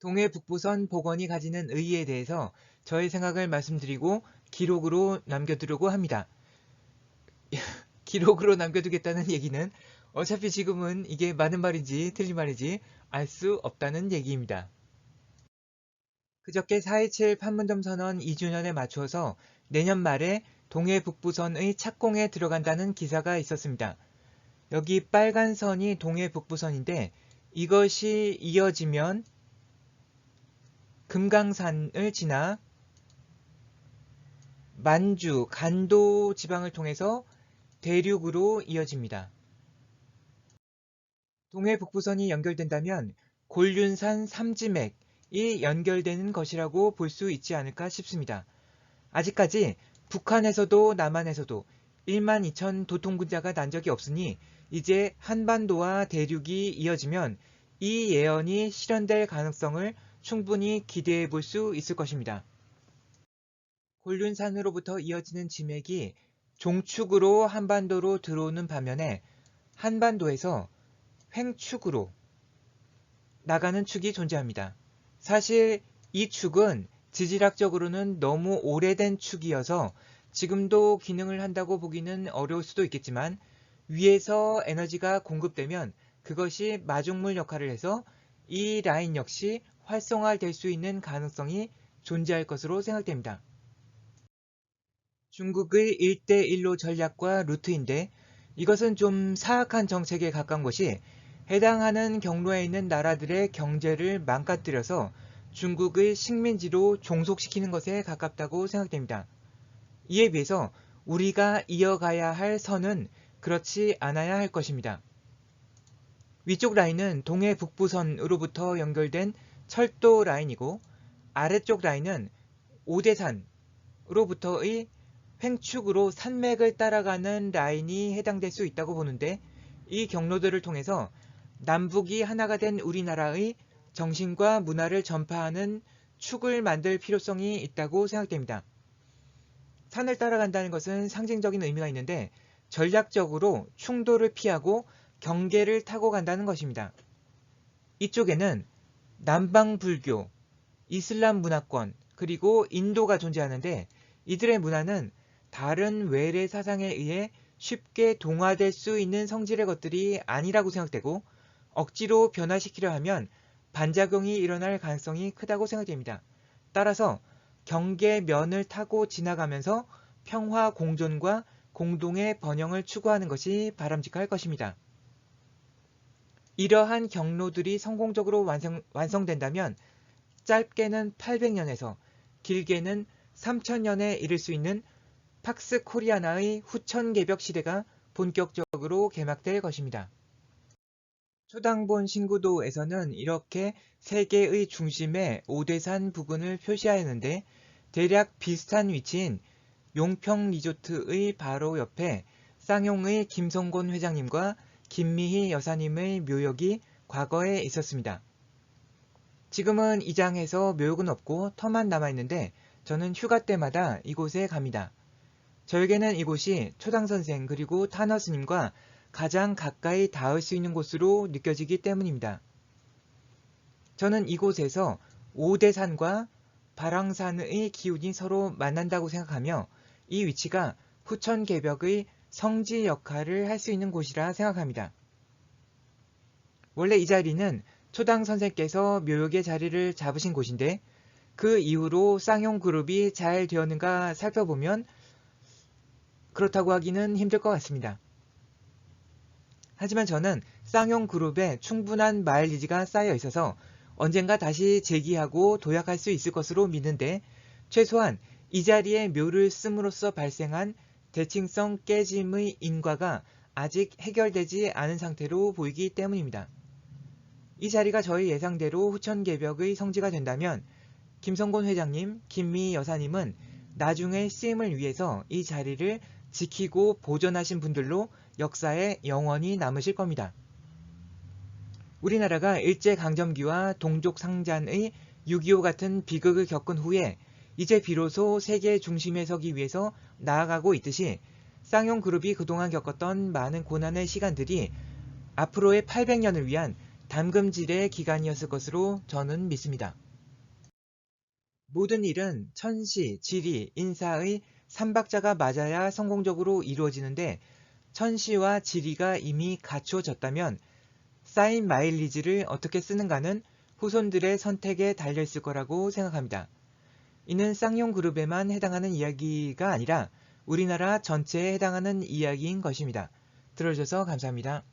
동해 북부선 복원이 가지는 의의에 대해서 저의 생각을 말씀드리고 기록으로 남겨두려고 합니다. 기록으로 남겨두겠다는 얘기는 어차피 지금은 이게 맞는 말인지 틀린 말인지 알 수 없다는 얘기입니다. 그저께 4.27 판문점 선언 2주년에 맞추어서 내년 말에 동해 북부선의 착공에 들어간다는 기사가 있었습니다. 여기 빨간 선이 동해 북부선인데 이것이 이어지면 금강산을 지나 만주, 간도 지방을 통해서 대륙으로 이어집니다. 동해 북부선이 연결된다면 곤륜산 삼지맥이 연결되는 것이라고 볼 수 있지 않을까 싶습니다. 아직까지 북한에서도 남한에서도 1만 2천 도통분자가 난 적이 없으니 이제 한반도와 대륙이 이어지면 이 예언이 실현될 가능성을 충분히 기대해 볼 수 있을 것입니다. 곤륜산으로부터 이어지는 지맥이 종축으로 한반도로 들어오는 반면에 한반도에서 횡축으로 나가는 축이 존재합니다. 사실 이 축은 지질학적으로는 너무 오래된 축이어서 지금도 기능을 한다고 보기는 어려울 수도 있겠지만 위에서 에너지가 공급되면 그것이 마중물 역할을 해서 이 라인 역시 활성화될 수 있는 가능성이 존재할 것으로 생각됩니다. 중국의 1대1로 전략과 루트인데 이것은 좀 사악한 정책에 가까운 것이 해당하는 경로에 있는 나라들의 경제를 망가뜨려서 중국의 식민지로 종속시키는 것에 가깝다고 생각됩니다. 이에 비해서 우리가 이어가야 할 선은 그렇지 않아야 할 것입니다. 위쪽 라인은 동해 북부선으로부터 연결된 철도 라인이고 아래쪽 라인은 오대산으로부터의 횡축으로 산맥을 따라가는 라인이 해당될 수 있다고 보는데 이 경로들을 통해서 남북이 하나가 된 우리나라의 정신과 문화를 전파하는 축을 만들 필요성이 있다고 생각됩니다. 산을 따라간다는 것은 상징적인 의미가 있는데 전략적으로 충돌을 피하고 경계를 타고 간다는 것입니다. 이쪽에는 남방불교, 이슬람 문화권, 그리고 인도가 존재하는데 이들의 문화는 다른 외래 사상에 의해 쉽게 동화될 수 있는 성질의 것들이 아니라고 생각되고 억지로 변화시키려 하면 반작용이 일어날 가능성이 크다고 생각됩니다. 따라서 경계면을 타고 지나가면서 평화 공존과 공동의 번영을 추구하는 것이 바람직할 것입니다. 이러한 경로들이 성공적으로 완성된다면 짧게는 800년에서 길게는 3000년에 이를 수 있는 팍스 코리아나의 후천개벽 시대가 본격적으로 개막될 것입니다. 초당본 신구도에서는 이렇게 세계의 중심에 오대산 부근을 표시하였는데 대략 비슷한 위치인 용평 리조트의 바로 옆에 쌍용의 김성곤 회장님과 김미희 여사님의 묘역이 과거에 있었습니다. 지금은 이장해서 묘역은 없고 터만 남아있는데 저는 휴가 때마다 이곳에 갑니다. 저에게는 이곳이 초당선생 그리고 타너스님과 가장 가까이 닿을 수 있는 곳으로 느껴지기 때문입니다. 저는 이곳에서 오대산과 발왕산의 기운이 서로 만난다고 생각하며 이 위치가 후천개벽의 성지 역할을 할 수 있는 곳이라 생각합니다. 원래 이 자리는 초당 선생께서 묘역의 자리를 잡으신 곳인데 그 이후로 쌍용그룹이 잘 되었는가 살펴보면 그렇다고 하기는 힘들 것 같습니다. 하지만 저는 쌍용그룹에 충분한 마일리지가 쌓여 있어서 언젠가 다시 재기하고 도약할 수 있을 것으로 믿는데 최소한 이 자리에 묘를 씀으로써 발생한 대칭성 깨짐의 인과가 아직 해결되지 않은 상태로 보이기 때문입니다. 이 자리가 저희 예상대로 후천개벽의 성지가 된다면 김성곤 회장님, 김미희 여사님은 나중의 쓰임을 위해서 이 자리를 지키고 보존하신 분들로 역사에 영원히 남으실 겁니다. 우리나라가 일제강점기와 동족상잔의 6.25 같은 비극을 겪은 후에 이제 비로소 세계 중심에 서기 위해서 나아가고 있듯이 쌍용그룹이 그동안 겪었던 많은 고난의 시간들이 앞으로의 800년을 위한 담금질의 기간이었을 것으로 저는 믿습니다. 모든 일은 천시, 지리, 인사의 3박자가 맞아야 성공적으로 이루어지는데 천시와 지리가 이미 갖추어졌다면 쌓인 마일리지를 어떻게 쓰는가는 후손들의 선택에 달려있을 거라고 생각합니다. 이는 쌍용 그룹에만 해당하는 이야기가 아니라 우리나라 전체에 해당하는 이야기인 것입니다. 들어주셔서 감사합니다.